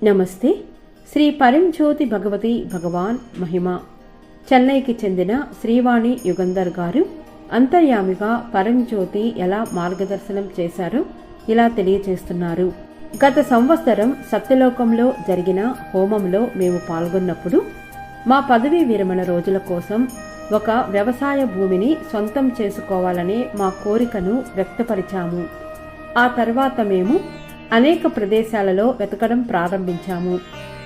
నమస్తే. శ్రీ పరంజ్యోతి భగవతి భగవాన్ మహిమ. చెన్నైకి చెందిన శ్రీవాణి యుగంధర్ గారు అంతర్యామిగా పరంజ్యోతి ఎలా మార్గదర్శనం చేశారో ఇలా తెలియచేస్తున్నారు. గత సంవత్సరం సత్యలోకంలో జరిగిన హోమంలో మేము పాల్గొన్నప్పుడు మా పదవీ విరమణ రోజుల కోసం ఒక వ్యవసాయ భూమిని సొంతం చేసుకోవాలనే మా కోరికను వ్యక్తపరిచాము. ఆ తర్వాత మేము అనేక ప్రదేశాలలో వెతకడం ప్రారంభించాము.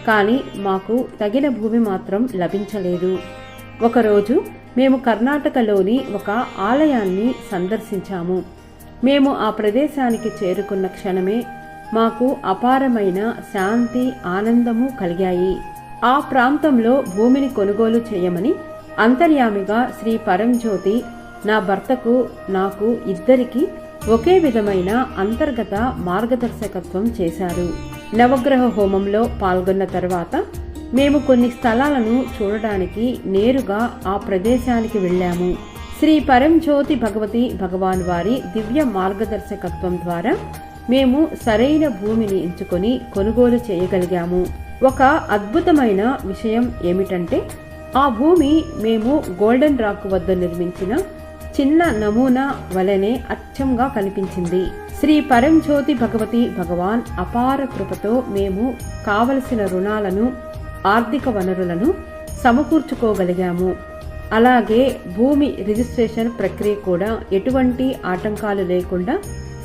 కానీ మాకు తగిన భూమి మాత్రం లభించలేదు. ఒకరోజు మేము కర్ణాటకలోని ఒక ఆలయాన్ని సందర్శించాము. మేము ఆ ప్రదేశానికి చేరుకున్న క్షణమే మాకు అపారమైన శాంతి, ఆనందము కలిగాయి. ఆ ప్రాంతంలో భూమిని కొనుగోలు చేయమని అంతర్యామిగా శ్రీ పరంజ్యోతి నా భర్తకు, నాకు ఇద్దరికి ఒకే విధమైన అంతర్గత మార్గదర్శకత్వం చేశారు. నవగ్రహ హోమంలో పాల్గొన్న తర్వాత మేము కొన్ని స్థలాలను చూడడానికి నేరుగా ఆ ప్రదేశానికి వెళ్ళాము. శ్రీ పరంజ్యోతి భగవతి భగవాన్ వారి దివ్య మార్గదర్శకత్వం ద్వారా మేము సరైన భూమిని ఎంచుకొని కొనుగోలు చేయగలిగాము. ఒక అద్భుతమైన విషయం ఏమిటంటే ఆ భూమి మేము గోల్డెన్ రాక్ వద్ద నిర్మించిన చిన్న నమూనా వలనే అచ్చంగా కనిపించింది. శ్రీ పరంజ్యోతి భగవతి భగవాన్ అపార కృపతో మేము కావలసిన రుణాలను, ఆర్థిక వనరులను సమకూర్చుకోగలిగాము. అలాగే భూమి రిజిస్ట్రేషన్ ప్రక్రియ కూడా ఎటువంటి ఆటంకాలు లేకుండా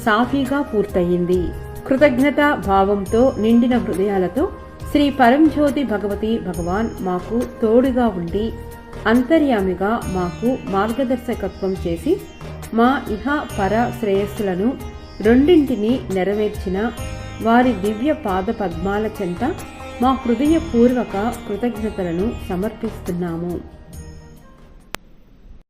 సాఫీగా పూర్తయింది. కృతజ్ఞత భావంతో నిండిన హృదయాలతో శ్రీ పరంజ్యోతి భగవతి భగవాన్ మాకు తోడుగా ఉండి అంతర్యామిగా మాకు మార్గదర్శకత్వం చేసి మా ఇహ పర శ్రేయస్సులను రెండింటినీ నెరవేర్చిన వారి దివ్య పాద పద్మాల చెంత మా హృదయపూర్వక కృతజ్ఞతలను సమర్పిస్తున్నాము.